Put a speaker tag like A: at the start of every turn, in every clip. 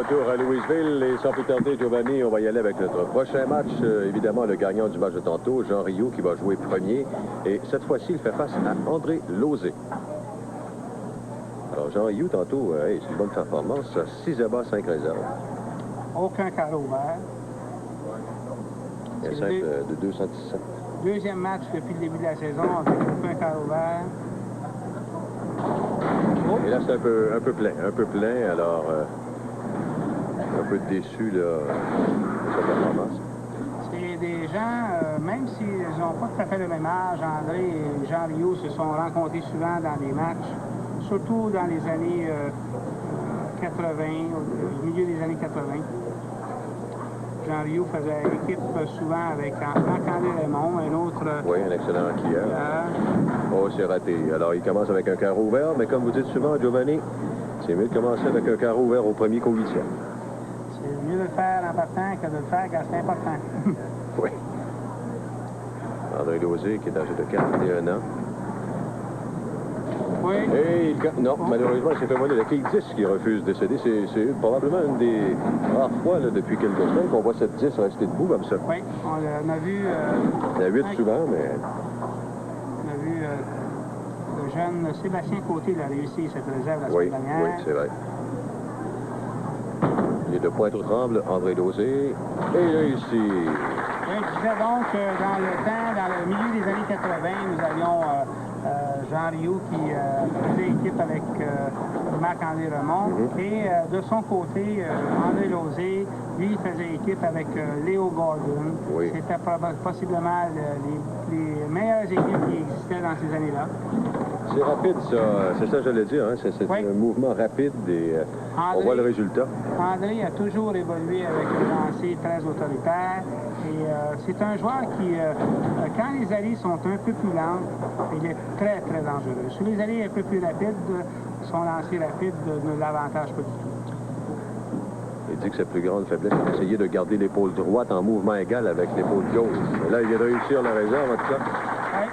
A: retour à Louisville et sans plus tarder, Giovanni, on va y aller avec notre prochain match. Évidemment, le gagnant du match de tantôt, Jean Rioux, qui va jouer premier. Et cette fois-ci, il fait face à André Lauzé. Alors, Jean Rioux, tantôt, c'est une bonne performance. 6 abats, 5 réserves.
B: Aucun carreau ouvert.
A: Il y a 5 de 217.
B: Deuxième match depuis le début de la saison avec aucun carreau ouvert.
A: Et là, c'est un peu plein. Alors, un peu déçu là, de sa performance.
B: C'est des gens, même s'ils n'ont pas tout à fait le même âge, André et Jean Rioux se sont rencontrés souvent dans des matchs, surtout dans les années 80, au milieu des années 80. Jean Rioux faisait équipe souvent avec Marc-André Raymond, un autre...
A: Oui, un excellent skieur. Oh, c'est raté. Alors, il commence avec un carreau ouvert, mais comme vous dites souvent, Giovanni, c'est mieux de commencer avec un carreau ouvert au premier qu'au 8e.
B: C'est mieux de le faire en partant que de le faire quand c'est important.
A: Oui. André Lauzé, qui est âgé de 41 ans.
B: Oui.
A: Et non, malheureusement, il s'est fait voler la quille 10 qui refuse de céder. C'est probablement une des rares fois là, depuis quelques semaines qu'on voit cette 10 rester debout comme ça.
B: Oui, on a vu...
A: la 8 souvent, mais...
B: On a vu le jeune Sébastien Côté a réussi cette réserve la semaine dernière.
A: Oui, c'est vrai. Il est de Pointe-aux-Trembles, André Lauzé. Et réussi.
B: Oui, je disais donc que dans le milieu des années 80, nous avions Jean Rioux qui faisait équipe avec Marc-André Raymond. Et de son côté, André Lauzé, lui, faisait équipe avec Léo Gordon.
A: Oui.
B: C'était possiblement les meilleures équipes qui existaient dans ces années-là.
A: C'est rapide, ça. C'est ça que j'allais dire. Hein? C'est un mouvement rapide et on voit le résultat.
B: André a toujours évolué avec un lancer très autoritaire. Et c'est un joueur qui, quand les allées sont un peu plus lentes, il est très, très dangereux. Sur les allées un peu plus rapides, son lancer rapide ne l'avantage pas du tout.
A: Il dit que sa plus grande faiblesse, c'est d'essayer de garder l'épaule droite en mouvement égal avec l'épaule gauche. Et là, il vient de réussir la réserve, en tout cas.
B: Oui.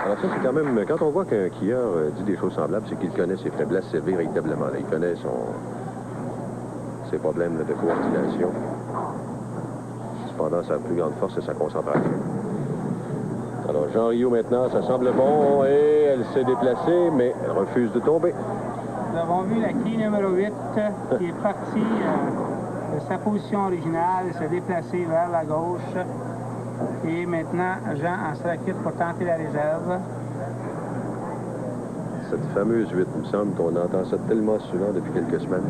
A: Alors ça, c'est quand même... Quand on voit qu'un skieur dit des choses semblables, c'est qu'il connaît ses faiblesses véritablement. Là. Il connaît ses problèmes là, de coordination. Cependant, sa plus grande force, c'est sa concentration. Alors, Jean Rioux, maintenant, ça semble bon. Et elle s'est déplacée, mais elle refuse de tomber.
B: Nous avons vu la quille numéro 8 qui est partie de sa position originale, se déplacer vers la gauche. Et maintenant, Jean en sera quitte pour tenter la réserve.
A: Cette fameuse 8, il me semble qu'on entend ça tellement souvent depuis quelques semaines.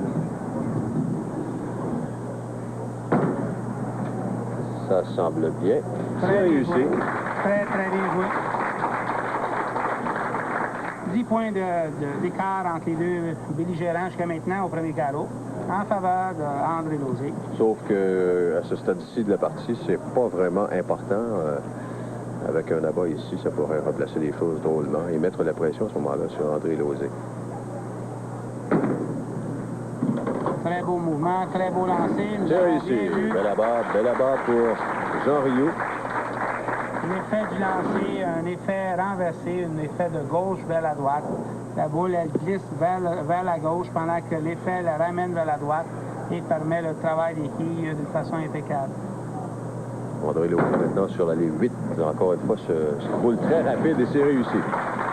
A: Ça semble bien. C'est réussi.
B: Très, très bien joué. 10 points d'écart entre les deux belligérants jusqu'à maintenant au premier carreau, en faveur d'André Lauzé.
A: Sauf qu'à ce stade-ci de la partie, c'est pas vraiment important. Avec un abat ici, ça pourrait replacer les choses drôlement et mettre la pression à ce moment-là sur André Lauzé.
B: Très beau mouvement, très beau lancer.
A: C'est réussi. Bel abat pour Jean Rioux.
B: L'effet du lancer, un effet renversé, un effet de gauche vers la droite. La boule, elle glisse vers la gauche pendant que l'effet la ramène vers la droite et permet le travail des quilles de façon impeccable.
A: André Lauzé maintenant sur l'allée 8. Encore une fois, ce boule très rapide et c'est réussi.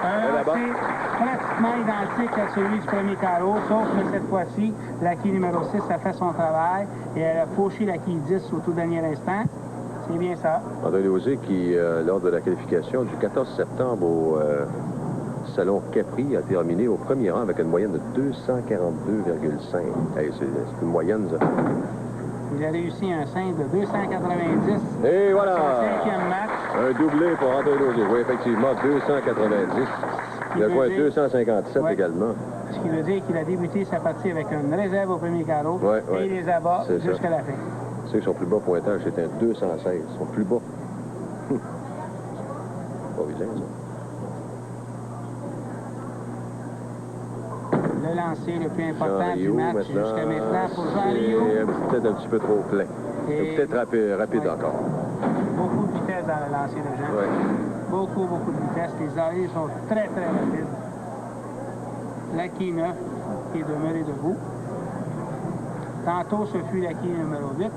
B: Un lancer pratiquement identique à celui du premier carreau, sauf que cette fois-ci, la quille numéro 6 a fait son travail et elle a fauché la quille 10 au tout dernier instant. C'est bien ça.
A: André Lauzé qui, lors de la qualification du 14 septembre au Salon Capri, a terminé au premier rang avec une moyenne de 242,5. Hey, c'est une moyenne, ça.
B: Il a réussi un 5 de 290.
A: Et voilà!
B: Son 5e match.
A: Un doublé pour André Lauzé. Oui, effectivement, 290. Il a joué à 257 également.
B: Ce qui veut dire qu'il a débuté sa partie avec une réserve au premier carreau et les abats jusqu'à la fin.
A: Tu sais que son plus bas pointage, c'était un 216. Son plus bas. Pas vilain, ça.
B: Le lancer le plus important du match jusqu'à maintenant pour Jean Rioux.
A: Peut-être un petit peu trop plein. Peut-être rapide encore.
B: Beaucoup de vitesse dans le lancer de Jean.
A: Oui.
B: Beaucoup de vitesse. Les oreilles sont très, très rapides. La quille 9 qui est demeurée debout. Tantôt, ce fut la quille numéro 8.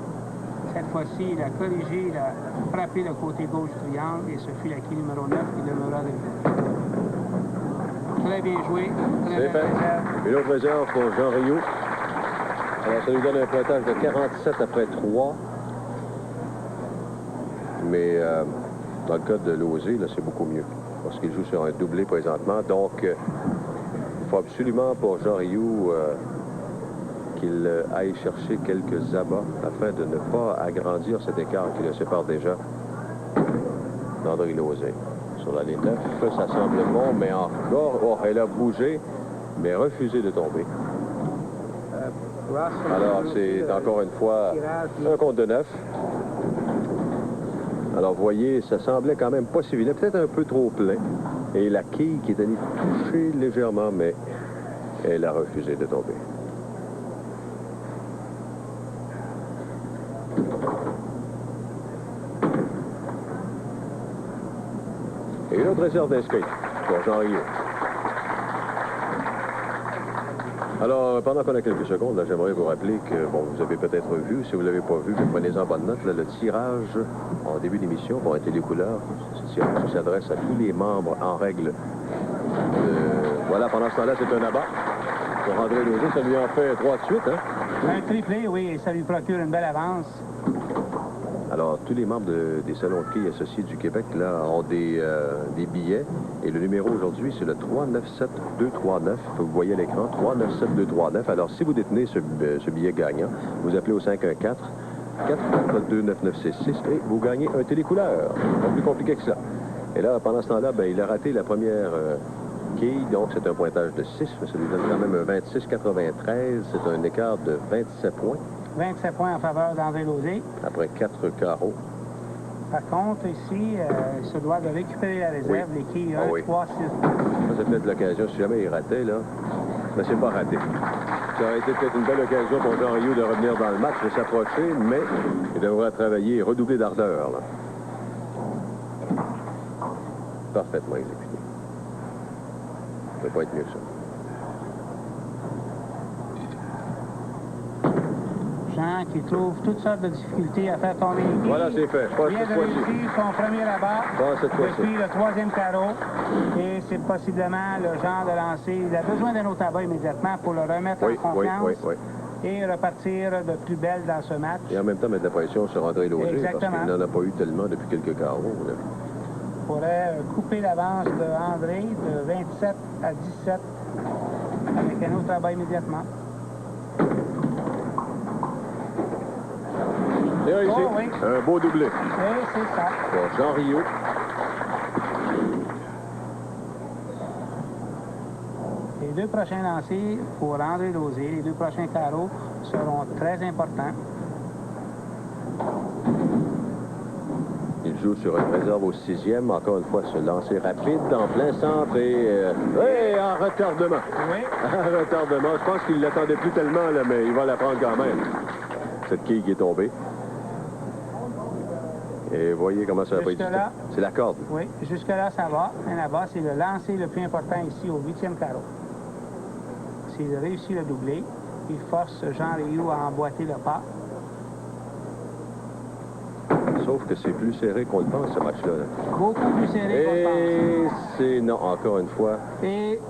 B: Cette fois-ci, il a corrigé, il a frappé le côté gauche du triangle et ce fut la quille numéro 9 qui demeura de Très bien joué. Très bien réserve.
A: Une autre réserve pour Jean Rioux. Alors, ça nous donne un pointage de 47 après 3. Mais dans le cas de Lozé, là, c'est beaucoup mieux. Parce qu'il joue sur un doublé présentement. Donc, il faut absolument pour Jean Rioux qu'il aille chercher quelques abats afin de ne pas agrandir cet écart qui le sépare déjà d'André Lozé. Sur la ligne 9, ça semble bon, mais encore, oh, elle a bougé, mais refusé de tomber. Alors, c'est encore une fois un compte de 9. Alors, vous voyez, ça semblait quand même pas si vilain, peut-être un peu trop plein. Et la quille qui est allée toucher légèrement, mais elle a refusé de tomber. Et une autre réserve d'inscrits pour Jean Rioux. Alors, pendant qu'on a quelques secondes, là, j'aimerais vous rappeler que, bon, vous avez peut-être vu, si vous ne l'avez pas vu, prenez-en bonne note, là, le tirage en début d'émission pour un télécouleur. Ce tirage s'adresse à tous les membres en règle. Voilà, pendant ce temps-là, c'est un abat. Pour André Lozé, ça lui en fait 3 de suite, hein?
B: Un triplé, oui, et ça lui procure une belle avance.
A: Alors, tous les membres des salons de quilles associés du Québec, là, ont des billets. Et le numéro aujourd'hui, c'est le 397-239. Vous voyez à l'écran, 397-239. Alors, si vous détenez ce billet gagnant, vous appelez au 514 442-9966 et vous gagnez un télécouleur. Pas plus compliqué que ça. Et là, pendant ce temps-là, ben, il a raté la première quille, donc c'est un pointage de 6. Ça lui donne quand même un 26-93. C'est un écart de 27 points. 27
B: points en faveur d'André Lozé.
A: Après 4 carreaux.
B: Par contre, ici, il se doit de récupérer la réserve, les quilles 1, 3, 6.
A: Ça peut être l'occasion, si jamais il ratait, là. Mais c'est pas raté. Ça aurait été peut-être une belle occasion pour Jean Rioux de revenir dans le match, de s'approcher, mais il devra travailler et redoubler d'ardeur, là. Parfaitement exécuté. Ça ne peut pas être mieux que ça.
B: Jean qui trouve toutes sortes de difficultés à faire tomber les quilles.
A: Voilà, c'est fait. Pas
B: vient de réussir son premier abat depuis le 3e carreau. Et c'est possiblement le genre de lancer. Il a besoin d'un autre abat immédiatement pour le remettre en confiance. Et repartir de plus belle dans ce match.
A: Et en même temps, mettre de la pression sur André Lozé.
B: Exactement.
A: Parce qu'il n'en a pas eu tellement depuis quelques carreaux. Là.
B: Il pourrait couper l'avance de André de 27 à 17 avec un autre abat immédiatement.
A: C'est réussi. Oh, oui. Un beau doublé.
B: Oui, c'est ça.
A: Pour Jean Rioux.
B: Les 2 prochains lancers pour André Lozé, les 2 prochains carreaux seront très importants.
A: Il joue sur une réserve au 6e. Encore une fois, ce lancer rapide en plein centre et en retardement.
B: Oui.
A: En retardement. Je pense qu'il ne l'attendait plus tellement, là, mais il va la prendre quand même. Cette quille qui est tombée. Et voyez comment ça va pas été. C'est la corde.
B: Oui, jusque-là, ça va. Mais là-bas, c'est le lancer le plus important ici au 8e carreau. S'il réussit le doublé, il force Jean Rioux à emboîter le pas.
A: Sauf que c'est plus serré qu'on le pense, ce match-là.
B: Beaucoup plus serré qu'on le pense.
A: C'est... Non, encore une fois.
B: Et...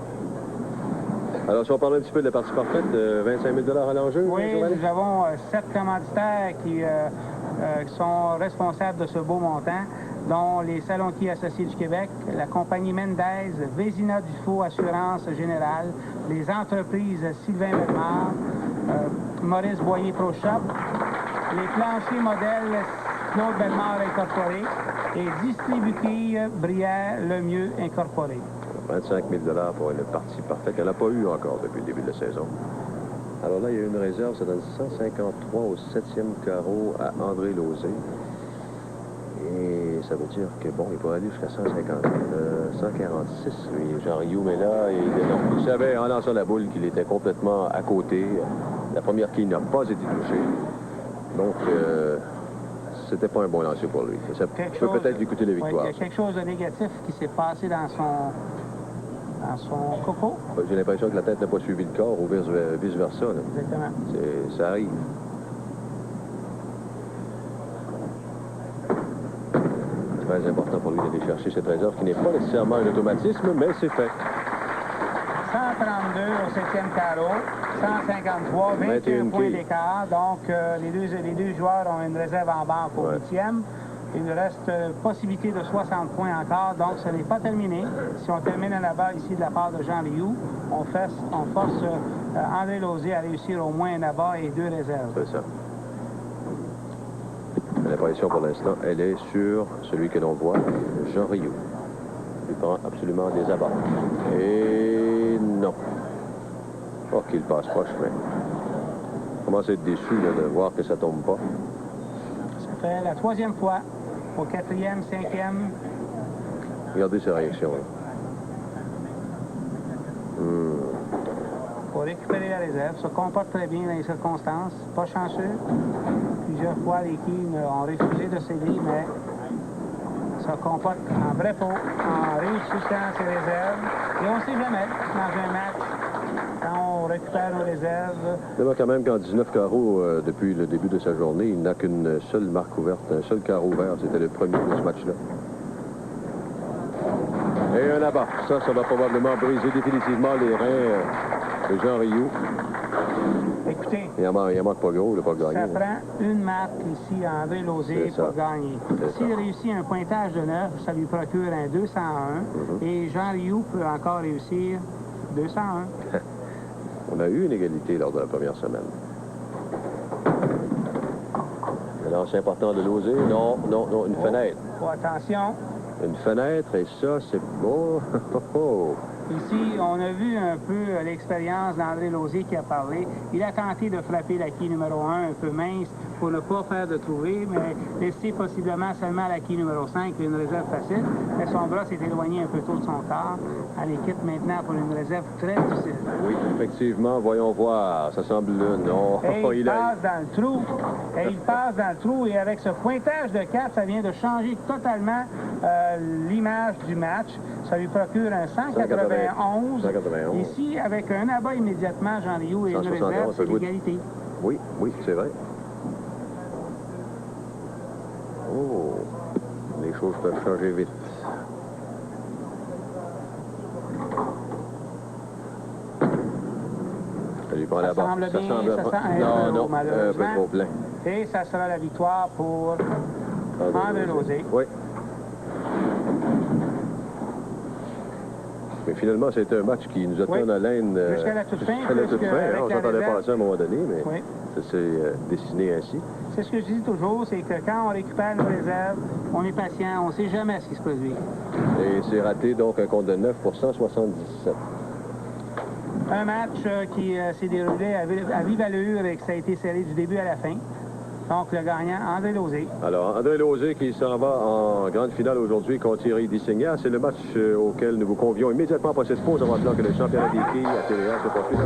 A: Alors, si on parle un petit peu de la partie parfaite, 25 000 à l'enjeu.
B: Oui, nous avons 7 commanditaires qui sont responsables de ce beau montant, dont les Salons Quilles associés du Québec, la compagnie Mendez, Vézina Dufault Assurance Générale, les entreprises Sylvain Bellemare, Maurice Boyer Pro Shop, les planchers modèles Claude Bellemare Incorporé et Distribuquilles Brière Lemieux Incorporé.
A: 25 000 pour une partie parfaite. Elle n'a pas eu encore depuis le début de la saison. Alors là, il y a une réserve, ça donne 153 au 7e carreau à André Lozé. Et ça veut dire que, bon, il pourrait aller jusqu'à 146, lui, Jean Rioux, mais là, il savait en lançant la boule qu'il était complètement à côté. La première quille n'a pas été touchée. Donc, c'était pas un bon lancer pour lui. Ça peut peut-être lui coûter la victoire.
B: Oui, il y a quelque chose de négatif qui s'est passé dans dans son coco.
A: J'ai l'impression que la tête n'a pas suivi le corps ou vice-versa.
B: Exactement.
A: Ça arrive. Très important pour lui d'aller chercher cette réserve qui n'est pas nécessairement un automatisme, mais c'est fait.
B: 132 au 7e carreau, 153, 21 points d'écart. Donc, les deux joueurs ont une réserve en banque au 8e. Il nous reste possibilité de 60 points encore, donc ce n'est pas terminé. Si on termine à la balle ici de la part de Jean Rioux, on force André Lauzé à réussir au moins un abat et 2 réserves.
A: C'est ça. La pression pour l'instant, elle est sur celui que l'on voit, Jean Rioux. Il prend absolument des abats. Et non. Oh, qu'il passe pas chemin. On commence à être déçu là, de voir que ça tombe pas.
B: Ça fait la 3e fois. Au 4e, 5e.
A: Regardez ses réactions.
B: Pour récupérer la réserve, se comporte très bien dans les circonstances. Pas chanceux. Plusieurs fois, les Kings ont refusé de céder, mais se comporte en vrai pot, en réussissant ses réserves. Et on ne sait jamais, dans un match, quand on récupère nos réserves.
A: C'est vrai quand même qu'en 19 carreaux, depuis le début de sa journée, il n'a qu'une seule marque ouverte, un seul carreau ouvert. C'était le premier de ce match-là. Et un abat. Ça va probablement briser définitivement les reins de Jean Rioux.
B: Écoutez,
A: il en manque pas gros, il n'a pas gagné.
B: Ça prend une marque ici à André Lauzé pour gagner. S'il réussit un pointage de 9, ça lui procure un 201. Et Jean Rioux peut encore réussir 201.
A: On a eu une égalité lors de la première semaine. Un lancer important de Lauzé. Non, une fenêtre.
B: Oh, attention.
A: Une fenêtre, et ça, c'est beau.
B: Ici, on a vu un peu l'expérience d'André Lauzé qui a parlé. Il a tenté de frapper la quille numéro 1 un peu mince pour ne pas faire de trouver, mais laisser possiblement seulement la quille numéro 5, une réserve facile. Mais son bras s'est éloigné un peu tôt de son corps. Elle quitte maintenant pour une réserve très difficile.
A: Oui, effectivement, voyons voir. Ça semble non.
B: Et il passe dans le trou. Et il passe dans le trou. Et avec ce pointage de 4, ça vient de changer totalement l'image du match. Ça lui procure un 191. 191. Ici, avec un abat immédiatement, Jean Rioux et une réserve, c'est l'égalité.
A: Oui, c'est vrai. Oh, les choses peuvent changer vite. Ça lui prend la barre.
B: Ça semble un peu
A: trop plein.
B: Et ça sera la victoire pour André Lauzé.
A: Oui. Mais finalement, c'était un match qui nous a tenu en haleine
B: jusqu'à la toute fin.
A: On s'entendait pas à ça à un moment donné, mais ça s'est dessiné ainsi.
B: C'est ce que je dis toujours, c'est que quand on récupère nos réserves, on est patient, on ne sait jamais ce qui se produit.
A: Et c'est raté, donc un compte de 9 pour 177.
B: Un match qui s'est déroulé à vive allure et que ça a été serré du début à la fin. Donc, le gagnant, André Lauzé.
A: Alors, André Lauzé qui s'en va en grande finale aujourd'hui contre Thierry Dissigna. C'est le match auquel nous vous convions immédiatement après cette pause, avant que le championnat des quilles à TVA se poursuive.